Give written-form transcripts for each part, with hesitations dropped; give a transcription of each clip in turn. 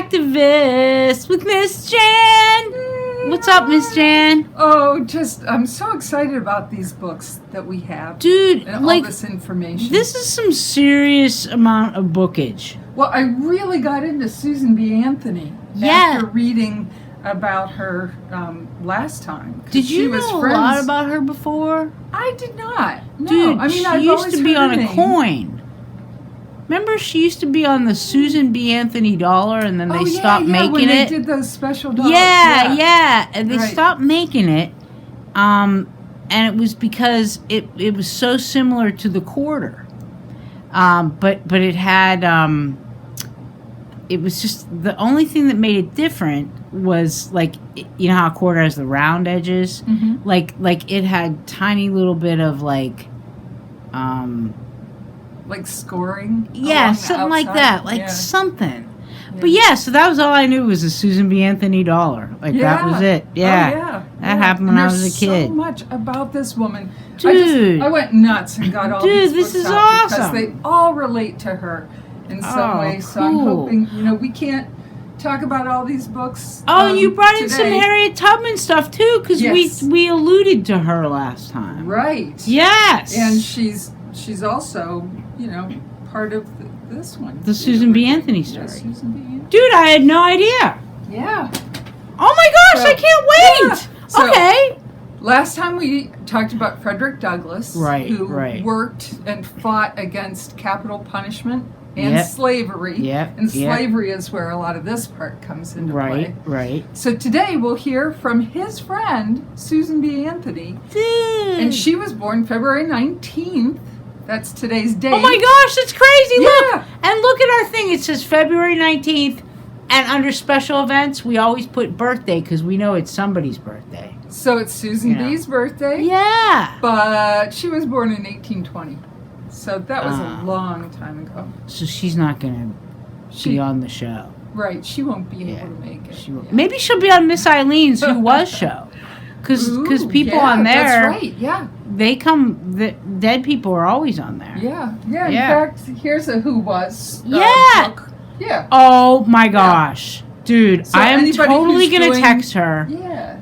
Activist with Miss Jan. What's up, Miss Jan? Oh, I'm so excited about these books that we have. Dude, and all this information. This is some serious amount of bookage. Well, I really got into Susan B. Anthony after reading about her last time. Did you know a lot about her before? I did not. No. Dude, I mean, she I've used to be on a a coin. Remember, she used to be on the Susan B. Anthony dollar, and then they stopped making when it. They did those special dollars. Yeah, and they stopped making it, and it was because it was so similar to the quarter, but it had it was just the only thing that made it different was like, you know how a quarter has the round edges, like it had tiny little bit of like scoring? Yeah, something like that. Something. Yeah. But so that was all I knew was a Susan B. Anthony dollar. That was it. Yeah. Oh, yeah. That happened when I was a kid. There's so much about this woman. Dude. I went nuts and got all these books this is out awesome. because they all relate to her in some way. So I'm hoping, we can't talk about all these books. Oh, you brought in today. some Harriet Tubman stuff too, because we alluded to her last time. Right. Yes. And she's also, part of this one. The Susan B. Anthony story. Yeah, Susan B. Anthony. Dude, I had no idea. Yeah. Oh my gosh, I can't wait. Yeah. So, okay. Last time we talked about Frederick Douglass, who right. worked and fought against capital punishment and slavery. And slavery is where a lot of this part comes into play. Right. So today we'll hear from his friend, Susan B. Anthony. Dude. And she was born February 19th. That's today's date. Oh my gosh, that's crazy. Yeah. Look. And look at our thing. It says February 19th. And under special events, we always put birthday because we know it's somebody's birthday. So it's Susan B.'s birthday. Yeah. But she was born in 1820. So that was a long time ago. So she's not going to be on the show. Right. She won't be able to make it. She won't. Maybe she'll be on Miss Eileen's Who Was show. Because people on there. That's right. Yeah. They come, the dead people are always on there. Yeah. In fact, here's a Who Was book. Yeah. Oh my gosh. Dude, So I am totally going to doing- text her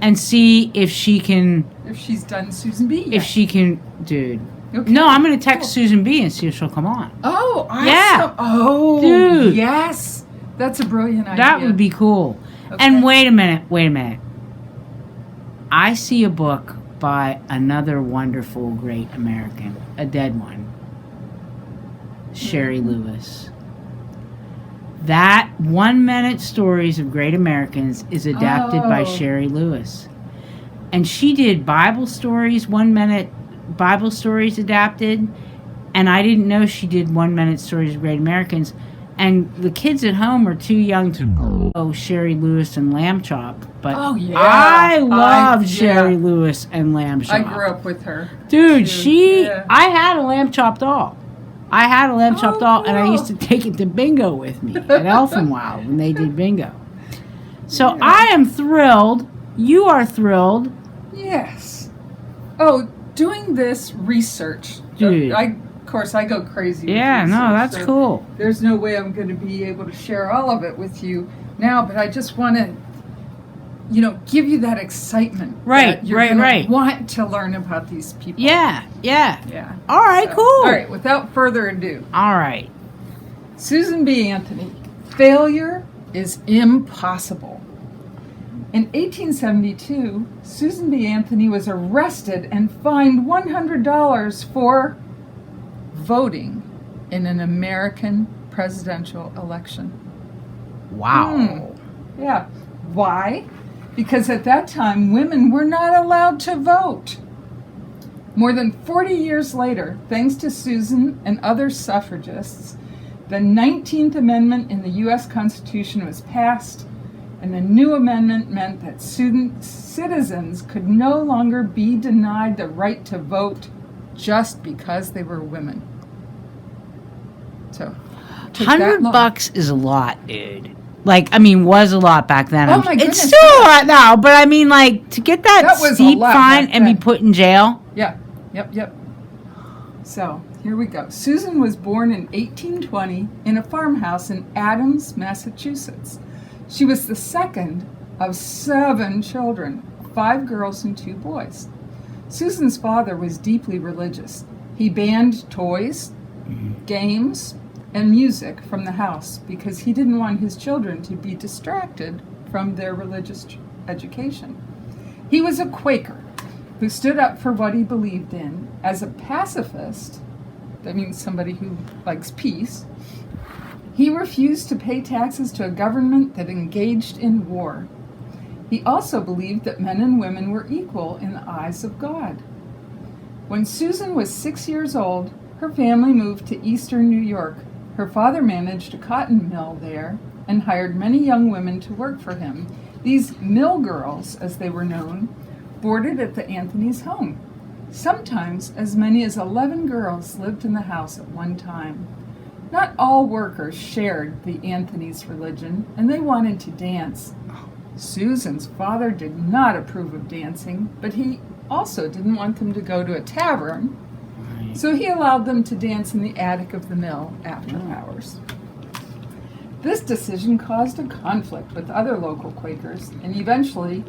and see if she can. If she's done Susan B. If she can, dude. Okay. No, I'm going to text Susan B. and see if she'll come on. Oh, awesome. Yeah. Oh, dude. Yes. That's a brilliant idea. That would be cool. Okay. And wait a minute. I see a book by another wonderful, great American, a dead one, Sherry Lewis. That 1 Minute Stories of Great Americans is adapted by Sherry Lewis. And she did Bible stories, 1 minute Bible stories adapted. And I didn't know she did 1 Minute Stories of Great Americans. And the kids at home are too young to know Sherry Lewis and Lamb Chop. But I love Sherry Lewis and Lamb Chop. I grew up with her. Dude, I had a Lamb Chop doll. And I used to take it to bingo with me at Elfinwild when they did bingo. So I am thrilled. You are thrilled. Yes. Oh, doing this research. Dude. Of course, I go crazy with research, that's cool. There's no way I'm going to be able to share all of it with you now, but I just want to, give you that excitement. Right. Want to learn about these people. Yeah. All right, cool. All right, without further ado. All right. Susan B. Anthony, failure is impossible. In 1872, Susan B. Anthony was arrested and fined $100 for voting in an American presidential election. Wow. Yeah. Why? Because at that time, women were not allowed to vote. More than 40 years later, thanks to Susan and other suffragists, the 19th Amendment in the U.S. Constitution was passed, and the new amendment meant that citizens could no longer be denied the right to vote just because they were women. So, $100 is a lot, dude. Was a lot back then. Oh my goodness. It's still a lot now, but I mean, to get that steep fine and be put in jail. Yeah. Yep. So, here we go. Susan was born in 1820 in a farmhouse in Adams, Massachusetts, She was the second of 7 children, 5 girls and 2 boys. Susan's father was deeply religious. He banned toys, games, and music from the house because he didn't want his children to be distracted from their religious education. He was a Quaker who stood up for what he believed in. As a pacifist, that means somebody who likes peace, he refused to pay taxes to a government that engaged in war. He also believed that men and women were equal in the eyes of God. When Susan was 6 years old, her family moved to eastern New York. Her father managed a cotton mill there and hired many young women to work for him. These mill girls, as they were known, boarded at the Anthony's home. Sometimes as many as 11 girls lived in the house at one time. Not all workers shared the Anthony's religion, and they wanted to dance. Susan's father did not approve of dancing, but he also didn't want them to go to a tavern, so he allowed them to dance in the attic of the mill after hours. This decision caused a conflict with other local Quakers, and eventually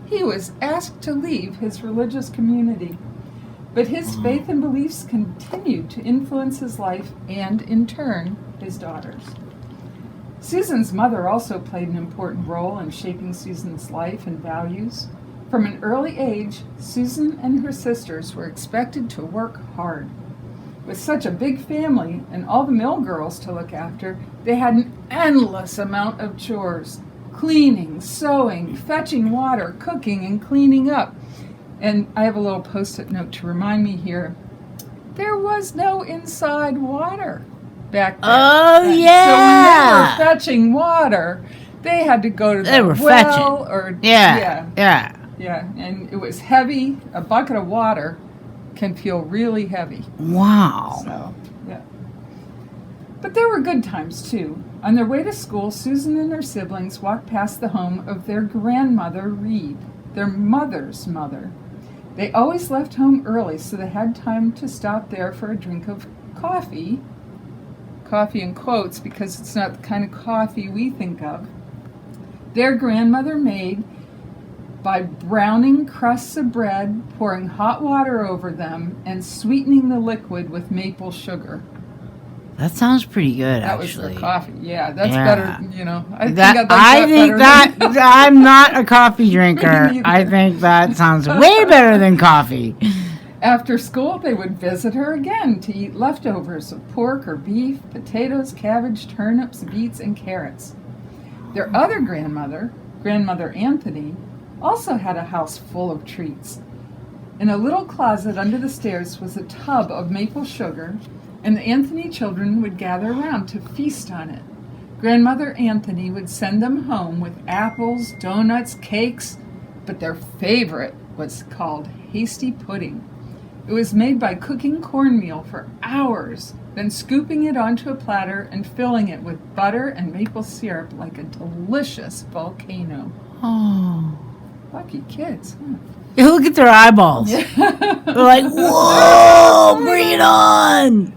he was asked to leave his religious community. But his faith and beliefs continued to influence his life and, in turn, his daughters. Susan's mother also played an important role in shaping Susan's life and values. From an early age, Susan and her sisters were expected to work hard. With such a big family and all the mill girls to look after, they had an endless amount of chores: cleaning, sewing, fetching water, cooking, and cleaning up. And I have a little post-it note to remind me here. There was no inside water back then. Oh, So when yeah. they were fetching water, they had to go to the well fetching. or Yeah. and it was heavy. A bucket of water can feel really heavy. Wow. So, yeah. But there were good times too. On their way to school, Susan and her siblings walked past the home of their grandmother, Reed, their mother's mother. They always left home early, so they had time to stop there for a drink of coffee. Coffee in quotes, because it's not the kind of coffee we think of. Their grandmother made by browning crusts of bread, pouring hot water over them, and sweetening the liquid with maple sugar. That sounds pretty good, That actually. was their coffee. Yeah, that's Yeah. better, I think I'm not a coffee drinker. Me neither. I think that sounds way better than coffee. After school, they would visit her again to eat leftovers of pork or beef, potatoes, cabbage, turnips, beets, and carrots. Their other grandmother, Grandmother Anthony, also had a house full of treats. In a little closet under the stairs was a tub of maple sugar, and the Anthony children would gather around to feast on it. Grandmother Anthony would send them home with apples, donuts, cakes, but their favorite was called hasty pudding. It was made by cooking cornmeal for hours, then scooping it onto a platter and filling it with butter and maple syrup like a delicious volcano. Oh. Lucky kids, huh? Look at their eyeballs. They're like, whoa, bring it on.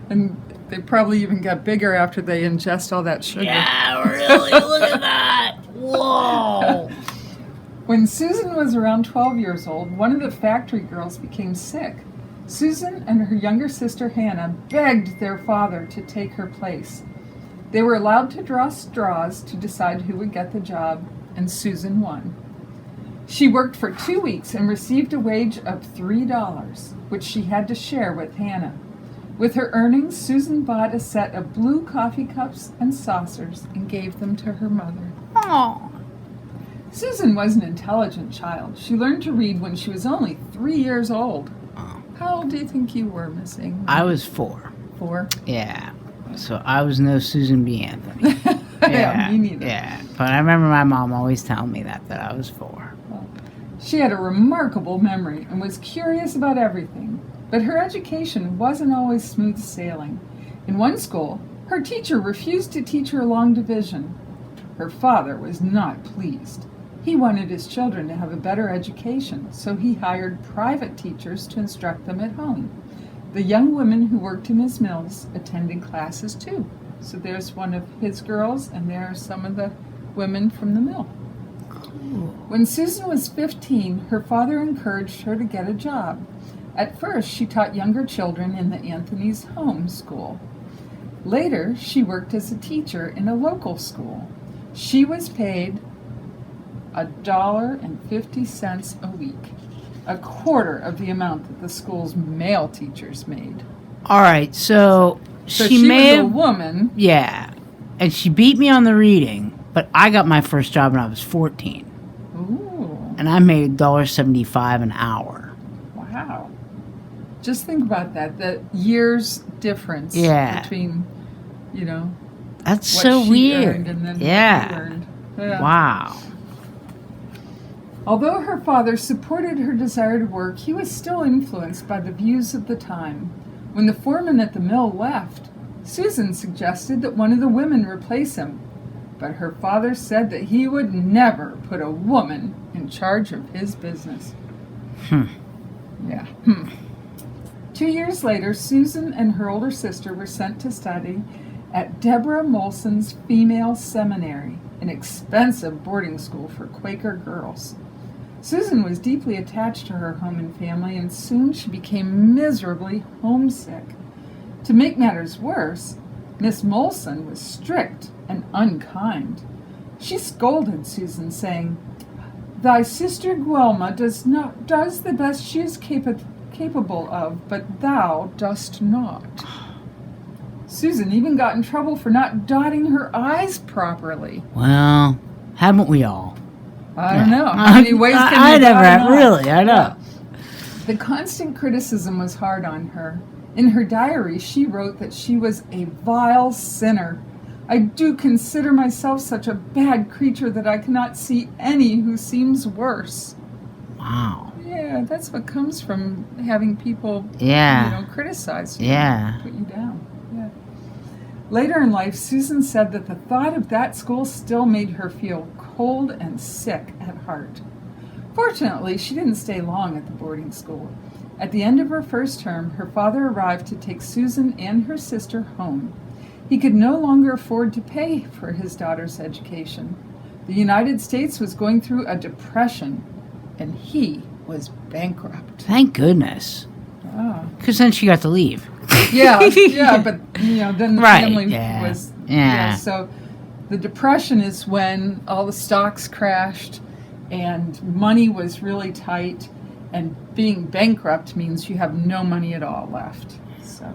And they probably even got bigger after they ingest all that sugar. Yeah, really, look at that. Whoa. When Susan was around 12 years old, one of the factory girls became sick. Susan and her younger sister Hannah begged their father to take her place. They were allowed to draw straws to decide who would get the job, and Susan won. She worked for 2 weeks and received a wage of $3, which she had to share with Hannah. With her earnings, Susan bought a set of blue coffee cups and saucers and gave them to her mother. Oh. Susan was an intelligent child. She learned to read when she was only 3 years old. How old do you think you were, Miss Ingram? I was 4. 4? Yeah. So I was no Susan B. Anthony. Yeah, me neither. Yeah. But I remember my mom always telling me that I was 4. She had a remarkable memory and was curious about everything. But her education wasn't always smooth sailing. In one school, her teacher refused to teach her long division. Her father was not pleased. He wanted his children to have a better education, so he hired private teachers to instruct them at home. The young women who worked in his mills attended classes too. So there's one of his girls, and there are some of the women from the mill. When Susan was 15, her father encouraged her to get a job. At first, she taught younger children in the Anthony's Home School. Later, she worked as a teacher in a local school. She was paid $1.50 a week, a quarter of the amount that the school's male teachers made. All right, so she was may a have, woman. yeah, and she beat me on the reading, but I got my first job when I was 14. Ooh, And I made $1.75 an hour. wow. Just think about that, the years difference between, That's what so she weird. earned and then what yeah. you earned. Yeah. Wow. Although her father supported her desire to work, he was still influenced by the views of the time. When the foreman at the mill left, Susan suggested that one of the women replace him, but her father said that he would never put a woman in charge of his business. Yeah. 2 years later, Susan and her older sister were sent to study at Deborah Molson's Female Seminary, an expensive boarding school for Quaker girls. Susan was deeply attached to her home and family, and soon she became miserably homesick. To make matters worse, Miss Molson was strict and unkind. She scolded Susan, saying, "Thy sister Guelma does the best she is capable of, but thou dost not." Susan even got in trouble for not dotting her I's properly. Well, haven't we all? I don't know. How many ways can you I dot never an have, I? really, I know. Yeah. The constant criticism was hard on her. In her diary, she wrote that she was a vile sinner. "I do consider myself such a bad creature that I cannot see any who seems worse." Wow. Yeah, that's what comes from having people, criticize you, put you down. Yeah. Later in life, Susan said that the thought of that school still made her feel cold and sick at heart. Fortunately, she didn't stay long at the boarding school. At the end of her first term, her father arrived to take Susan and her sister home. He could no longer afford to pay for his daughter's education. The United States was going through a depression, and he was bankrupt. Thank goodness. Ah. Because then she got to leave. Yeah, but then the family was. Yeah. So the depression is when all the stocks crashed and money was really tight, and being bankrupt means you have no money at all left. So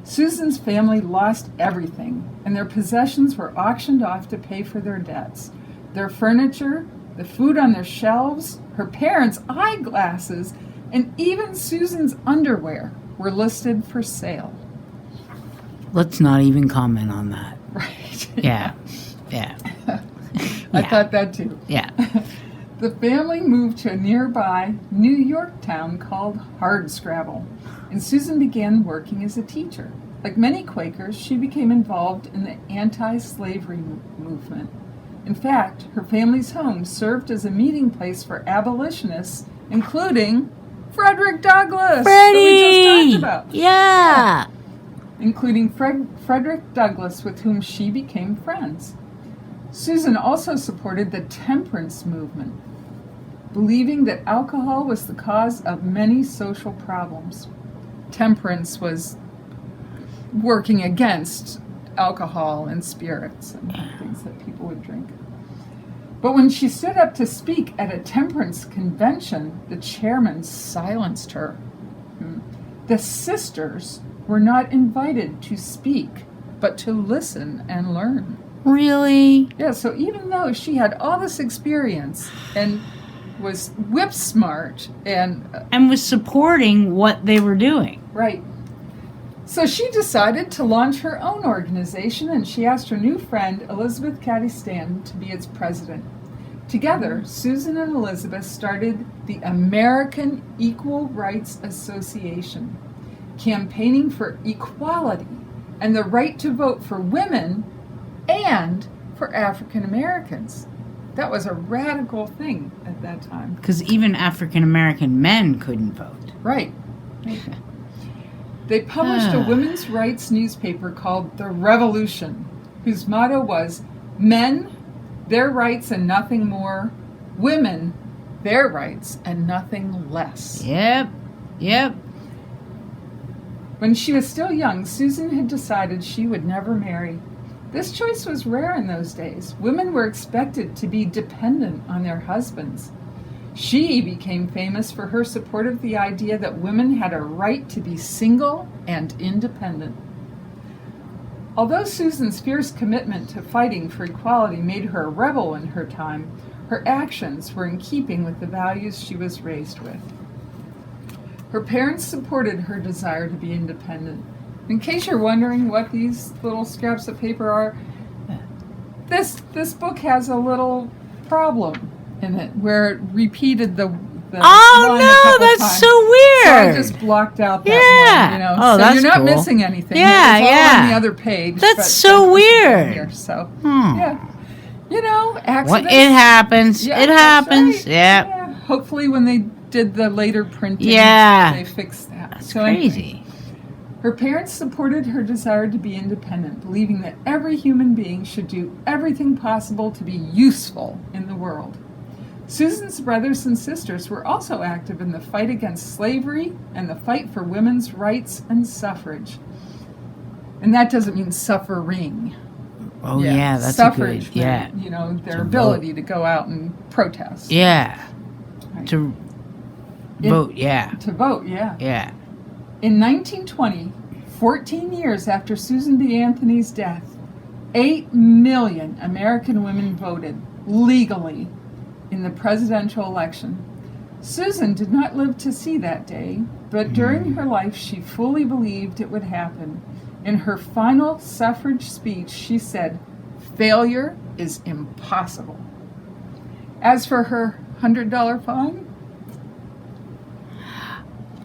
Susan's family lost everything, and their possessions were auctioned off to pay for their debts. Their furniture, the food on their shelves, her parents' eyeglasses, and even Susan's underwear were listed for sale. Let's not even comment on that. Right. Yeah. I thought that too. Yeah. The family moved to a nearby New York town called Hardscrabble, and Susan began working as a teacher. Like many Quakers, she became involved in the anti-slavery movement. In fact, her family's home served as a meeting place for abolitionists, including Frederick Douglass, Freddie! who we just talked about. Yeah. Including Frederick Douglass, with whom she became friends. Susan also supported the temperance movement, believing that alcohol was the cause of many social problems. Temperance was working against alcohol and spirits and things that people would drink. But when she stood up to speak at a temperance convention, the chairman silenced her. The sisters were not invited to speak, but to listen and learn. Really? Yeah, so even though she had all this experience and was whip smart and was supporting what they were doing. Right. So she decided to launch her own organization, and she asked her new friend, Elizabeth Cady Stanton, to be its president. Together, Susan and Elizabeth started the American Equal Rights Association, campaigning for equality and the right to vote for women and for African Americans. That was a radical thing at that time. Because even African American men couldn't vote. Right. They published a women's rights newspaper called The Revolution, whose motto was, "Men, their rights and nothing more. Women, their rights and nothing less. Yep. When she was still young, Susan had decided she would never marry. This choice was rare in those days. Women were expected to be dependent on their husbands. She became famous for her support of the idea that women had a right to be single and independent. Although Susan's fierce commitment to fighting for equality made her a rebel in her time, her actions were in keeping with the values she was raised with. Her parents supported her desire to be independent. In case you're wondering what these little scraps of paper are, this book has a little problem in it where it repeated the line a couple that's times. so weird. So I just blocked out that one, Oh, so that's you're not cool. missing anything. Yeah, It's all yeah. on the other page. That's but so this is in weird. Here, so, Hmm. yeah. Accidents. Well, it happens. Yeah, it that's happens. right. Yep. Yeah. Hopefully when they did the later printing, Yeah. they fixed that. That's So anyway, crazy. her parents supported her desire to be independent, believing that every human being should do everything possible to be useful in the world. Susan's brothers and sisters were also active in the fight against slavery and the fight for women's rights and suffrage. And that doesn't mean suffering. Oh yeah, that's suffrage a good. Yeah. meant, their To ability to go out and protest. Yeah. Right. To vote. Yeah. To vote, yeah. Yeah. In 1920, 14 years after Susan B. Anthony's death, 8 million American women voted legally in the presidential election. Susan did not live to see that day, but during her life she fully believed it would happen. In her final suffrage speech, she said, "Failure is impossible." As for her $100 fine,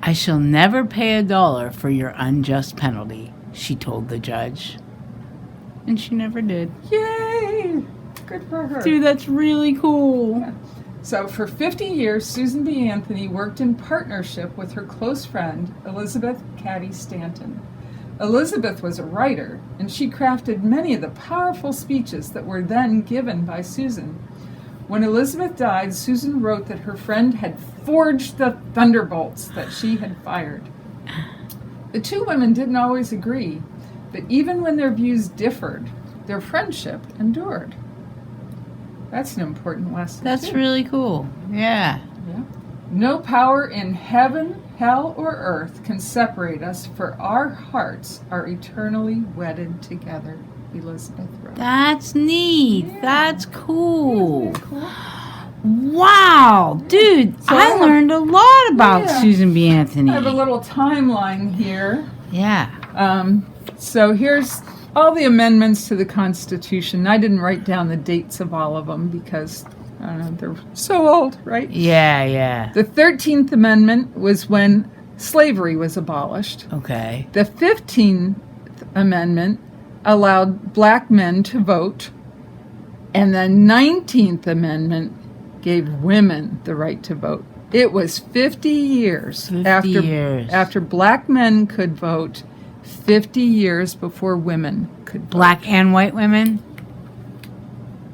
I shall never pay $1 for your unjust penalty, she told the judge. And she never did. yay! Good for her. Dude, that's really cool. Yeah. So for 50 years, Susan B. Anthony worked in partnership with her close friend, Elizabeth Cady Stanton. Elizabeth was a writer, and she crafted many of the powerful speeches that were then given by Susan. When Elizabeth died, Susan wrote that her friend had forged the thunderbolts that she had fired. The two women didn't always agree, but even when their views differed, their friendship endured. That's an important lesson. That's too. really cool. Yeah. Yeah. No power in heaven, hell, or earth can separate us, for our hearts are eternally wedded together, Elizabeth wrote. That's neat. Yeah. That's cool. Isn't that cool? Wow. Dude, So I learned a lot about Yeah. Susan B. Anthony. I have a little timeline here. Yeah. So here's all the amendments to the Constitution. I didn't write down the dates of all of them because they're so old, right? Yeah. The 13th Amendment was when slavery was abolished. Okay. The 15th Amendment allowed black men to vote, and the 19th Amendment gave women the right to vote. It was 50 years, 50 years. after black men could vote, 50 years before women could vote. Black and white women?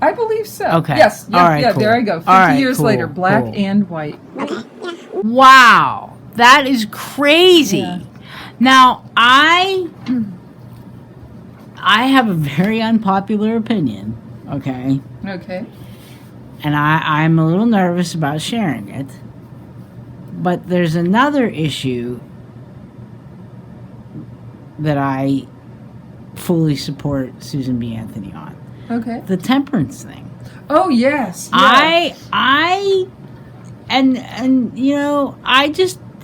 I believe so. Okay. Yes. Yeah, All right, yeah, cool. there I go. 50 All right, years cool, later, black cool. and white. Wow. That is crazy. Yeah. Now, I have a very unpopular opinion, okay? Okay. And I'm a little nervous about sharing it. But there's another issue that I fully support Susan B. Anthony on. Okay. The temperance thing. Oh, yes. Yeah. I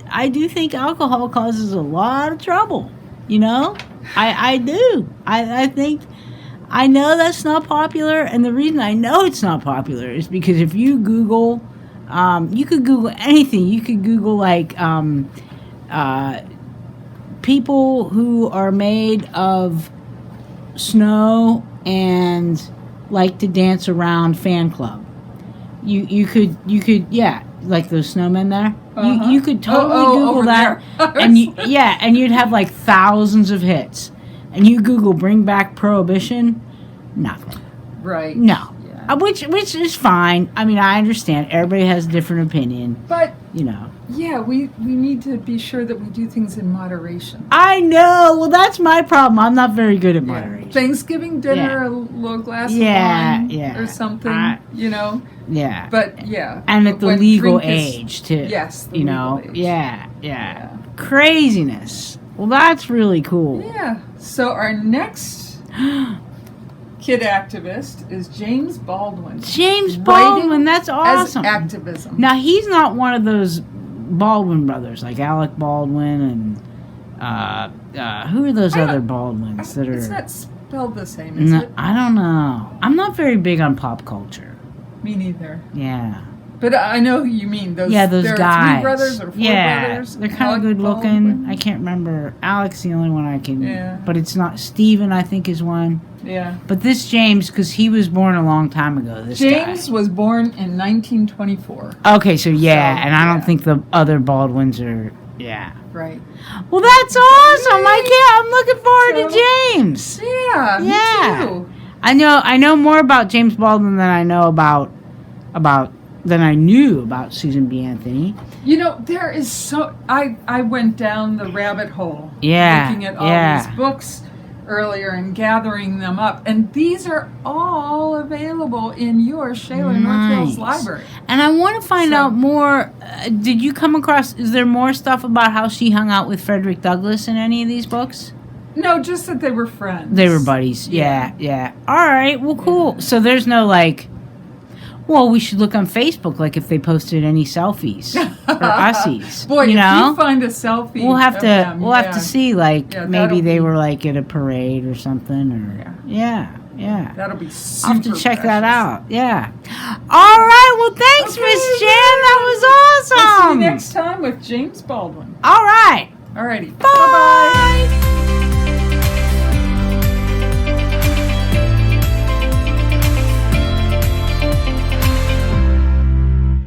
I do think alcohol causes a lot of trouble. I do. I think, I know that's not popular, and the reason I know it's not popular is because if you Google, you could Google anything. You could Google people who are made of snow and like to dance around fan club. You could like those snowmen there. Uh-huh. You could totally Google over that, there. and you'd have like thousands of hits. And you Google "bring back prohibition," nothing. Right. No. Yeah. Which is fine. I mean, I understand. Everybody has a different opinion. But, Yeah, we need to be sure that we do things in moderation. I know. Well, that's my problem. I'm not very good at moderation. Thanksgiving dinner, a little glass of wine or something, Yeah. But, And at the when legal drink is- age, too. Yes, the legal age. Yeah. Craziness. Well, that's really cool. Yeah. So our next kid activist is James Baldwin. James Baldwin, Writing that's awesome. As activism. Now, he's not one of those Baldwin brothers, like Alec Baldwin and who are those other Baldwins that are... It's not spelled the same, is it? I don't know. I'm not very big on pop culture. Me neither. Yeah. But I know who you mean. Those guys. There are 3 brothers or 4 brothers. They're kind of good looking. Baldwin. I can't remember. Alex the only one I can... Yeah. But it's not... Steven, I think, is one. Yeah. But this James, because he was born a long time ago, James was born in 1924. Okay, so and I don't think the other Baldwins are... Yeah. Right. Well, that's awesome. I'm looking forward to James. Yeah, me too. I know more about James Baldwin than I know about than I knew about Susan B. Anthony. There is so... I went down the rabbit hole looking at all these books earlier and gathering them up. And these are all available in your Shaler North Hills Library. And I want to find out more. Did you come across... Is there more stuff about how she hung out with Frederick Douglass in any of these books? No, just that they were friends. They were buddies. Yeah. All right. Well, cool. So there's no well, we should look on Facebook, if they posted any selfies or ussies. Boy, if you find a selfie, we'll have to them, have to see, maybe they were at a parade or something, or that'll be super I'll have to check that precious. out. Yeah. All right. Well, thanks, Miss Jan. That was awesome. We'll see you next time with James Baldwin. All right. Alrighty. Bye.